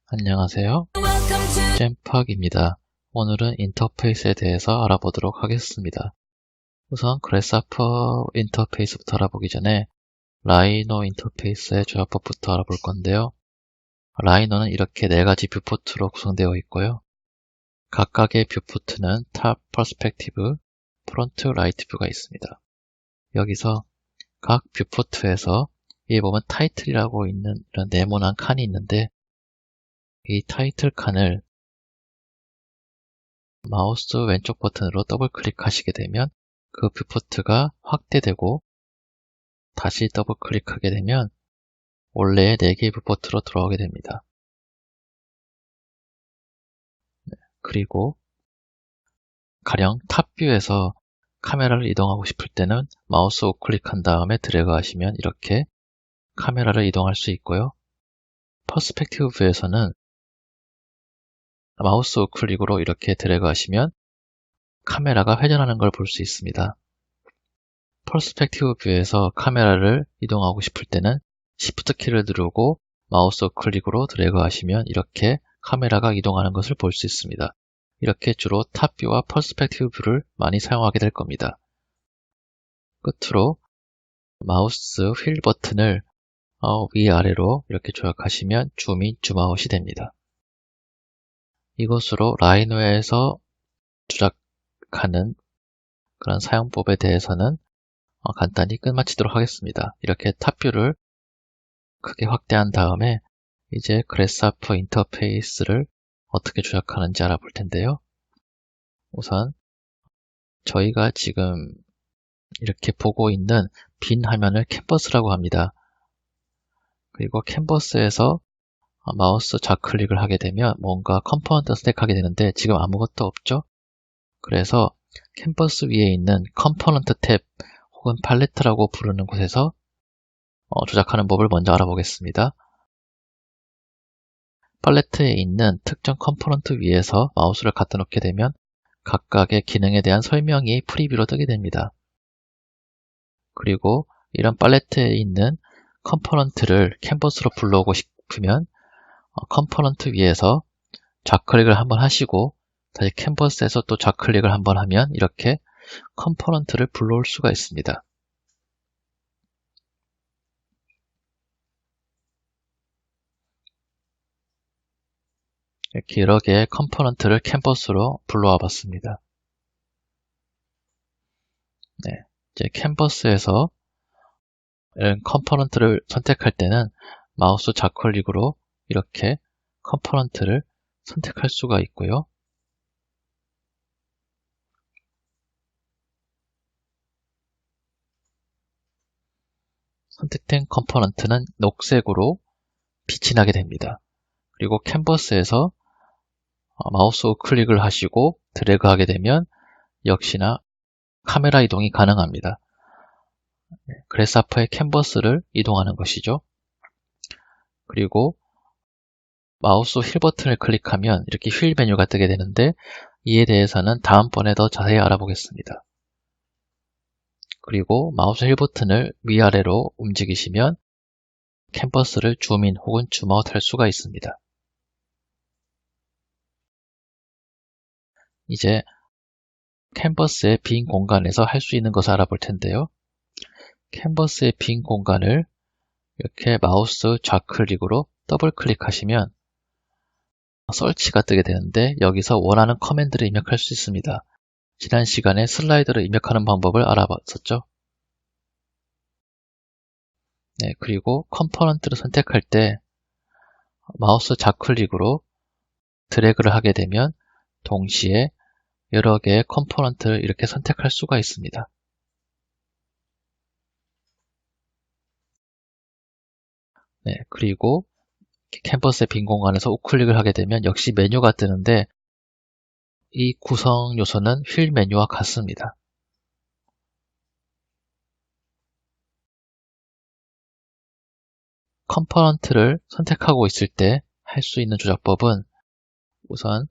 안녕하세요. 잼팍입니다. 오늘은 인터페이스에 대해서 알아보도록 하겠습니다. 우선 그래스하퍼 인터페이스부터 알아보기 전에 라이노 인터페이스의 조합법부터 알아볼 건데요. 라이노는 이렇게 4가지 뷰포트로 구성되어 있고요. 각각의 뷰포트는 탑, 퍼스펙티브, 프론트, 라이트 뷰가 있습니다. 여기서 각 뷰포트에서 여기 보면 타이틀이라고 있는 이런 네모난 칸이 있는데 이 타이틀 칸을 마우스 왼쪽 버튼으로 더블 클릭하시게 되면 그 뷰포트가 확대되고 다시 더블 클릭하게 되면 원래의 4개의 뷰포트로 들어오게 됩니다. 그리고 가령 탑뷰에서 카메라를 이동하고 싶을 때는 마우스 우클릭한 다음에 드래그 하시면 이렇게 카메라를 이동할 수 있고요. 퍼스펙티브 뷰에서는 마우스 우클릭으로 이렇게 드래그 하시면 카메라가 회전하는 걸 볼 수 있습니다. 퍼스펙티브 뷰에서 카메라를 이동하고 싶을 때는 Shift 키를 누르고 마우스 우클릭으로 드래그 하시면 이렇게 카메라가 이동하는 것을 볼 수 있습니다. 이렇게 주로 탑뷰와 퍼스펙티브 뷰를 많이 사용하게 될 겁니다. 끝으로 마우스 휠 버튼을 위아래로 이렇게 조작하시면 줌인, 줌아웃이 됩니다. 이것으로 라이노에서 조작하는 그런 사용법에 대해서는 간단히 끝마치도록 하겠습니다. 이렇게 탑뷰를 크게 확대한 다음에 이제 그래스하퍼 인터페이스를 어떻게 조작하는지 알아볼 텐데요. 우선 저희가 지금 이렇게 보고 있는 빈 화면을 캔버스라고 합니다. 그리고 캔버스에서 마우스 좌클릭을 하게 되면 뭔가 컴포넌트 선택하게 되는데 지금 아무것도 없죠? 그래서 캔버스 위에 있는 컴포넌트 탭 혹은 팔레트라고 부르는 곳에서 조작하는 법을 먼저 알아보겠습니다. 팔레트에 있는 특정 컴포넌트 위에서 마우스를 갖다 놓게 되면 각각의 기능에 대한 설명이 프리뷰로 뜨게 됩니다. 그리고 이런 팔레트에 있는 컴포넌트를 캔버스로 불러오고 싶으면 컴포넌트 위에서 좌클릭을 한번 하시고 다시 캔버스에서 또 좌클릭을 한번 하면 이렇게 컴포넌트를 불러올 수가 있습니다. 이렇게 여러 개의 컴포넌트를 캔버스로 불러와 봤습니다. 이제 캔버스에서 이런 컴포넌트를 선택할 때는 마우스 좌클릭으로 이렇게 컴포넌트를 선택할 수가 있고요. 선택된 컴포넌트는 녹색으로 빛이 나게 됩니다. 그리고 캔버스에서 마우스 우클릭을 하시고 드래그 하게 되면 역시나 카메라 이동이 가능합니다. 그래스하퍼의 캔버스를 이동하는 것이죠. 그리고 마우스 휠 버튼을 클릭하면 이렇게 휠 메뉴가 뜨게 되는데 이에 대해서는 다음번에 더 자세히 알아보겠습니다. 그리고 마우스 휠 버튼을 위아래로 움직이시면 캔버스를 줌인 혹은 줌아웃 할 수가 있습니다. 이제 캔버스의 빈 공간에서 할 수 있는 것을 알아볼 텐데요. 캔버스의 빈 공간을 이렇게 마우스 좌클릭으로 더블 클릭하시면 서치가 뜨게 되는데 여기서 원하는 커맨드를 입력할 수 있습니다. 지난 시간에 슬라이드를 입력하는 방법을 알아봤었죠. 그리고 컴포넌트를 선택할 때 마우스 좌클릭으로 드래그를 하게 되면 동시에 여러 개의 컴포넌트를 이렇게 선택할 수가 있습니다. 그리고 캔버스의 빈 공간에서 우클릭을 하게 되면 역시 메뉴가 뜨는데 이 구성 요소는 휠 메뉴와 같습니다. 컴포넌트를 선택하고 있을 때 할 수 있는 조작법은 우선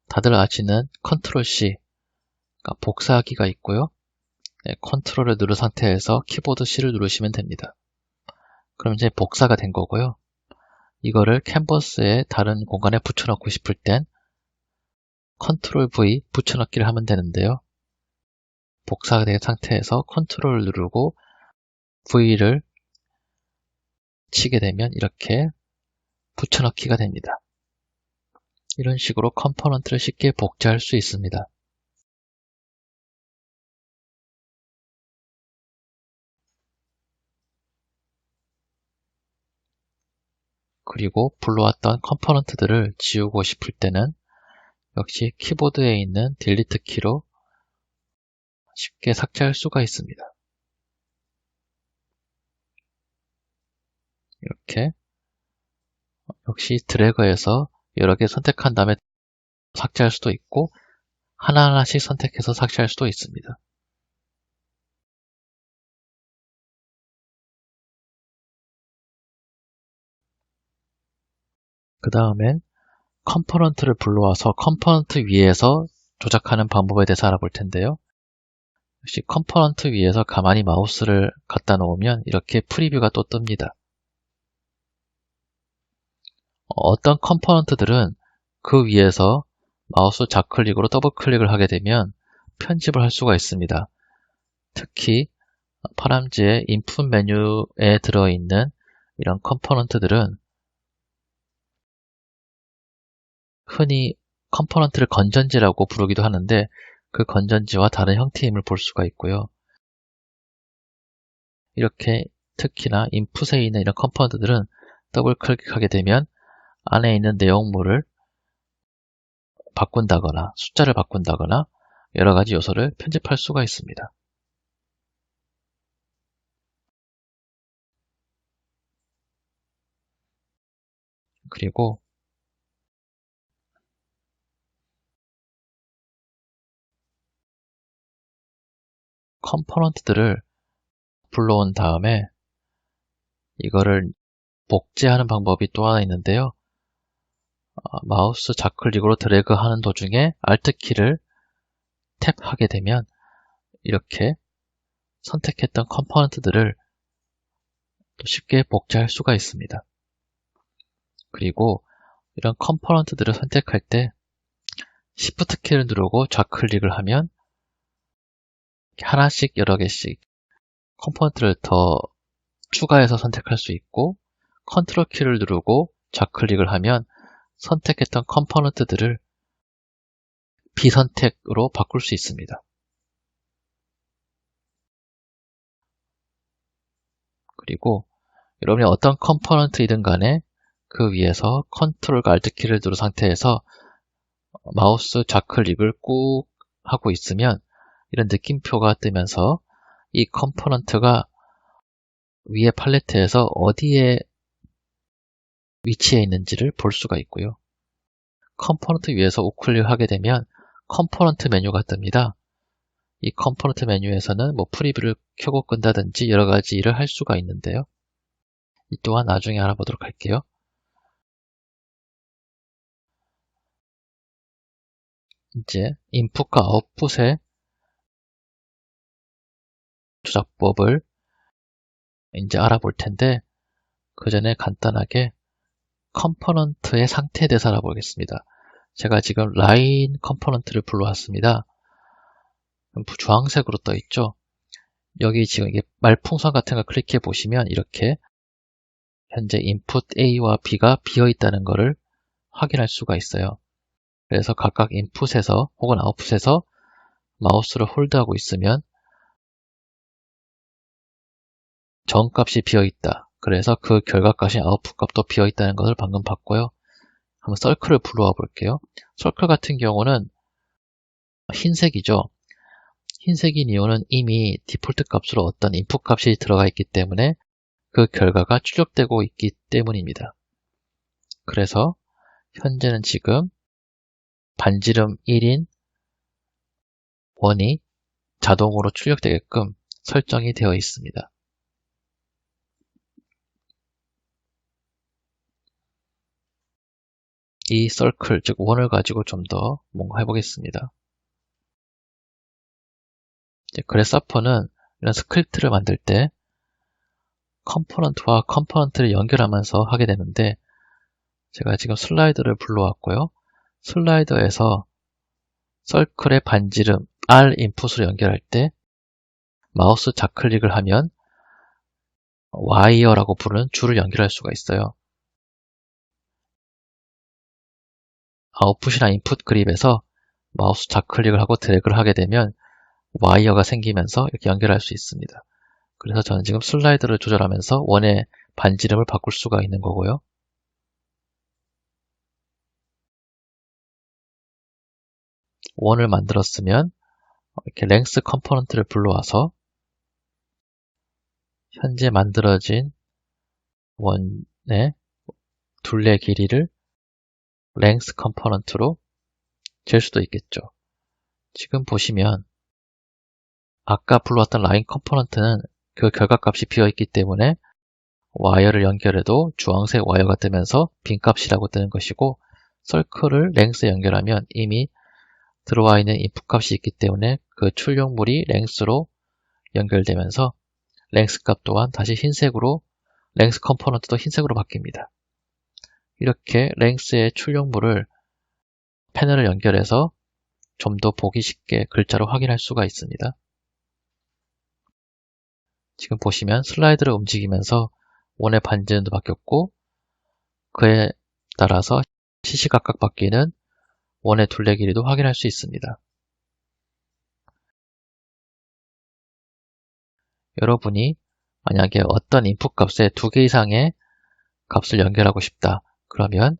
다들 아시는 컨트롤 C, 그러니까 복사하기가 있고요. 컨트롤을 누른 상태에서 키보드 C를 누르시면 됩니다. 그럼 이제 복사가 된 거고요. 이거를 캔버스의 다른 공간에 붙여넣고 싶을 땐 컨트롤 V 붙여넣기를 하면 되는데요. 복사가 된 상태에서 컨트롤 누르고 V를 치게 되면 이렇게 붙여넣기가 됩니다. 이런 식으로 컴포넌트를 쉽게 복제할 수 있습니다. 그리고 불러왔던 컴포넌트들을 지우고 싶을 때는 역시 키보드에 있는 딜리트 키로 쉽게 삭제할 수가 있습니다. 이렇게 역시 드래그해서 여러 개 선택한 다음에 삭제할 수도 있고 하나하나씩 선택해서 삭제할 수도 있습니다. 그 다음엔 컴포넌트를 불러와서 컴포넌트 위에서 조작하는 방법에 대해서 알아볼 텐데요. 역시 컴포넌트 위에서 가만히 마우스를 갖다 놓으면 이렇게 프리뷰가 또 뜹니다. 어떤 컴포넌트들은 그 위에서 마우스 좌클릭으로 더블클릭을 하게 되면 편집을 할 수가 있습니다. 특히 파람지의 인풋 메뉴에 들어있는 이런 컴포넌트들은 흔히 컴포넌트를 건전지라고 부르기도 하는데 그 건전지와 다른 형태임을 볼 수가 있고요. 이렇게 특히나 인풋에 있는 이런 컴포넌트들은 더블 클릭하게 되면 안에 있는 내용물을 바꾼다거나 숫자를 바꾼다거나 여러 가지 요소를 편집할 수가 있습니다. 그리고 컴포넌트들을 불러온 다음에 이거를 복제하는 방법이 또 하나 있는데요. 마우스 좌클릭으로 드래그하는 도중에 Alt키를 탭하게 되면 이렇게 선택했던 컴포넌트들을 쉽게 복제할 수가 있습니다. 그리고 이런 컴포넌트들을 선택할 때 Shift 키를 누르고 좌클릭을 하면 하나씩 여러 개씩 컴포넌트를 더 추가해서 선택할 수 있고 컨트롤 키를 누르고 좌클릭을 하면 선택했던 컴포넌트들을 비선택으로 바꿀 수 있습니다. 그리고 여러분이 어떤 컴포넌트이든 간에 그 위에서 컨트롤과 알트 키를 누른 상태에서 마우스 좌클릭을 꾹 하고 있으면 이런 느낌표가 뜨면서 이 컴포넌트가 위에 팔레트에서 어디에 위치해 있는지를 볼 수가 있고요. 컴포넌트 위에서 우클릭하게 되면 컴포넌트 메뉴가 뜹니다. 이 컴포넌트 메뉴에서는 프리뷰를 켜고 끈다든지 여러 가지 일을 할 수가 있는데요. 이 또한 나중에 알아보도록 할게요. 이제 인풋과 아웃풋의 조작법을 이제 알아볼 텐데 그 전에 간단하게 컴포넌트의 상태에 대해서 알아보겠습니다. 제가 지금 라인 컴포넌트를 불러왔습니다. 주황색으로 떠 있죠. 여기 지금 이게 말풍선 같은 거 클릭해 보시면 이렇게 현재 인풋 A와 B가 비어 있다는 것을 확인할 수가 있어요. 그래서 각각 인풋에서 혹은 아웃풋에서 마우스를 홀드하고 있으면 정값이 비어 있다. 그래서 그 결과값이 아웃풋 값도 비어 있다는 것을 방금 봤고요. 한번 서클을 불러와 볼게요. 서클 같은 경우는 흰색이죠. 흰색인 이유는 이미 디폴트 값으로 어떤 인풋 값이 들어가 있기 때문에 그 결과가 출력되고 있기 때문입니다. 그래서 현재는 지금 반지름 1인 원이 자동으로 출력되게끔 설정이 되어 있습니다. 이 서클, 즉 원을 가지고 좀 더 뭔가 해보겠습니다. 그래서퍼는 이런 스크립트를 만들 때 컴포넌트와 컴포넌트를 연결하면서 하게 되는데 제가 지금 슬라이더를 불러왔고요. 슬라이더에서 서클의 반지름 R 인풋으로 연결할 때 마우스 좌클릭을 하면 와이어라고 부르는 줄을 연결할 수가 있어요. 아웃풋이나 인풋 그립에서 마우스 좌클릭을 하고 드래그를 하게 되면 와이어가 생기면서 이렇게 연결할 수 있습니다. 그래서 저는 지금 슬라이드를 조절하면서 원의 반지름을 바꿀 수가 있는 거고요. 원을 만들었으면 이렇게 랭스 컴포넌트를 불러와서 현재 만들어진 원의 둘레 길이를 랭스 컴포넌트로 잴 수도 있겠죠. 지금 보시면 아까 불러왔던 라인 컴포넌트는 그 결과값이 비어있기 때문에 와이어를 연결해도 주황색 와이어가 뜨면서 빈값이라고 뜨는 것이고, 서클을 랭스에 연결하면 이미 들어와 있는 인풋 값이 있기 때문에 그 출력물이 랭스로 연결되면서 랭스 값 또한 다시 흰색으로, 랭스 컴포넌트도 흰색으로 바뀝니다. 이렇게 랭스의 출력물을 패널을 연결해서 좀 더 보기 쉽게 글자로 확인할 수가 있습니다. 지금 보시면 슬라이드를 움직이면서 원의 반지름도 바뀌었고, 그에 따라서 시시각각 바뀌는 원의 둘레 길이도 확인할 수 있습니다. 여러분이 만약에 어떤 인풋 값에 2개 이상의 값을 연결하고 싶다. 그러면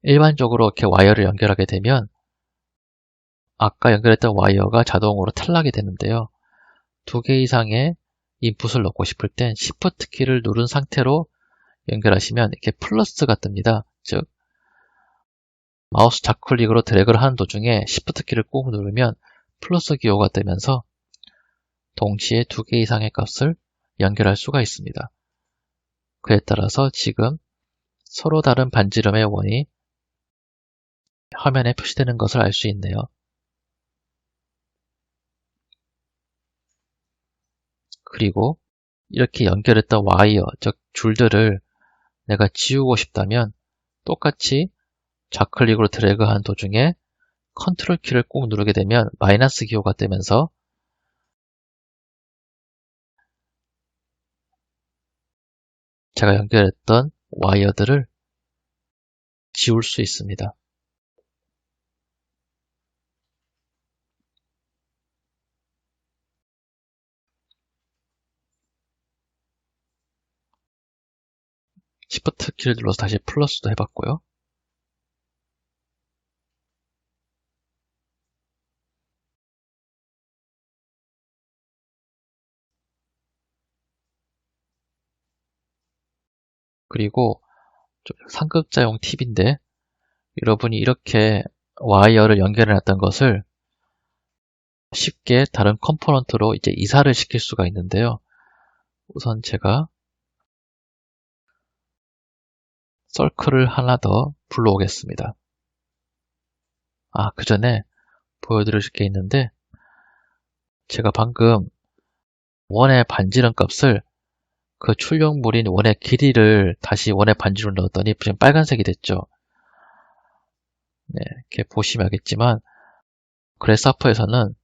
일반적으로 이렇게 와이어를 연결하게 되면 아까 연결했던 와이어가 자동으로 탈락이 되는데요. 2개 이상의 인풋을 넣고 싶을 땐 Shift 키를 누른 상태로 연결하시면 이렇게 플러스가 뜹니다. 즉, 마우스 좌클릭으로 드래그를 하는 도중에 Shift 키를 꾹 누르면 플러스 기호가 뜨면서 동시에 2개 이상의 값을 연결할 수가 있습니다. 그에 따라서 지금 서로 다른 반지름의 원이 화면에 표시되는 것을 알 수 있네요. 그리고 이렇게 연결했던 와이어, 즉 줄들을 내가 지우고 싶다면 똑같이 좌클릭으로 드래그하는 도중에 컨트롤 키를 꾹 누르게 되면 마이너스 기호가 뜨면서 제가 연결했던 와이어들을 지울 수 있습니다. Shift 키를 눌러서 다시 플러스도 해봤고요. 그리고 상급자용 팁인데, 여러분이 이렇게 와이어를 연결해 놨던 것을 쉽게 다른 컴포넌트로 이제 이사를 시킬 수가 있는데요. 우선 제가 서클을 하나 더 불러오겠습니다. 그 전에 보여드릴 게 있는데, 제가 방금 원의 반지름 값을 그 출력물인 원의 길이를 다시 원의 반지름으로 넣었더니 지금 빨간색이 됐죠. 네, 이렇게 보시면 알겠지만 그래스하퍼에서는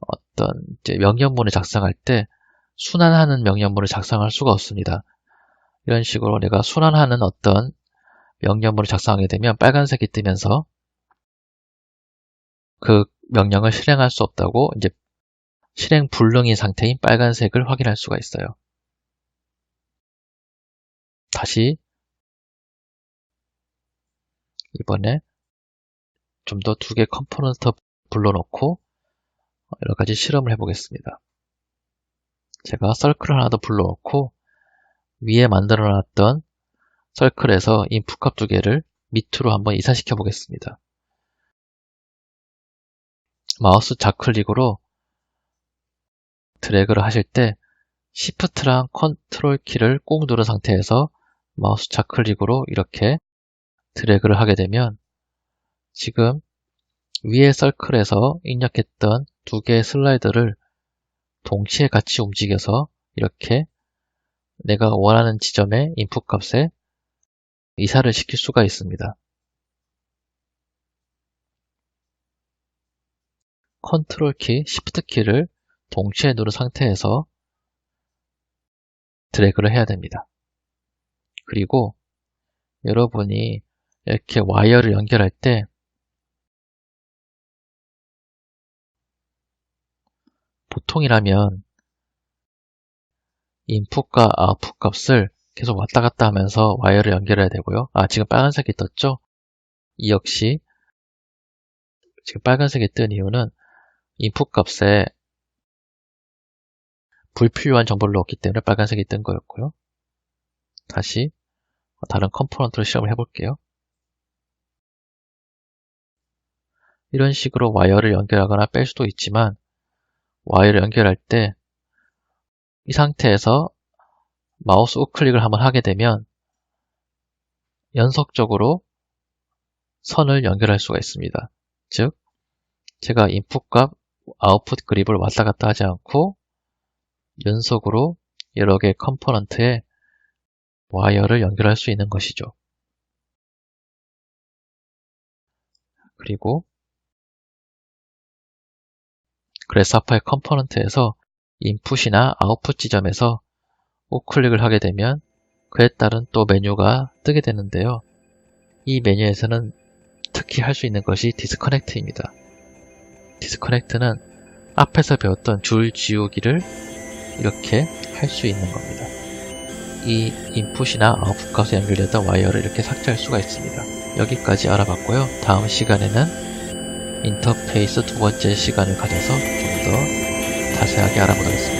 어떤 이제 명령문을 작성할 때 순환하는 명령문을 작성할 수가 없습니다. 이런 식으로 내가 순환하는 어떤 명령문을 작성하게 되면 빨간색이 뜨면서 그 명령을 실행할 수 없다고 이제 실행 불능인 상태인 빨간색을 확인할 수가 있어요. 다시 이번에 좀 더 2개 컴포넌트 불러놓고 여러 가지 실험을 해보겠습니다. 제가 서클을 하나 더 불러놓고 위에 만들어놨던 서클에서 인풋값 2개를 밑으로 한번 이사시켜 보겠습니다. 마우스 좌클릭으로 드래그를 하실 때 Shift랑 컨트롤 키를 꾹 누른 상태에서 마우스 좌클릭으로 이렇게 드래그를 하게 되면 지금 위에 서클에서 입력했던 2개의 슬라이드를 동시에 같이 움직여서 이렇게 내가 원하는 지점의 인풋 값에 이사를 시킬 수가 있습니다. 컨트롤 키, 시프트 키를 동시에 누른 상태에서 드래그를 해야 됩니다. 그리고 여러분이 이렇게 와이어를 연결할 때 보통이라면 인풋과 아웃풋 값을 계속 왔다 갔다 하면서 와이어를 연결해야 되고요. 지금 빨간색이 떴죠? 이 역시 지금 빨간색이 뜬 이유는 인풋 값에 불필요한 정보를 넣었기 때문에 빨간색이 뜬 거였고요. 다시 다른 컴포넌트로 실험을 해볼게요. 이런 식으로 와이어를 연결하거나 뺄 수도 있지만 와이어를 연결할 때 이 상태에서 마우스 우클릭을 한번 하게 되면 연속적으로 선을 연결할 수가 있습니다. 즉, 제가 인풋과 아웃풋 그립을 왔다 갔다 하지 않고 연속으로 여러 개의 컴포넌트에 와이어를 연결할 수 있는 것이죠. 그리고 그래스하퍼의 컴포넌트에서 인풋이나 아웃풋 지점에서 우클릭을 하게 되면 그에 따른 또 메뉴가 뜨게 되는데요. 이 메뉴에서는 특히 할 수 있는 것이 디스커넥트입니다. 디스커넥트는 앞에서 배웠던 줄 지우기를 이렇게 할 수 있는 겁니다. 이 인풋이나 아웃풋 값에 연결됐던 와이어를 이렇게 삭제할 수가 있습니다. 여기까지 알아봤고요. 다음 시간에는 인터페이스 두 번째 시간을 가져서 좀 더 자세하게 알아보도록 하겠습니다.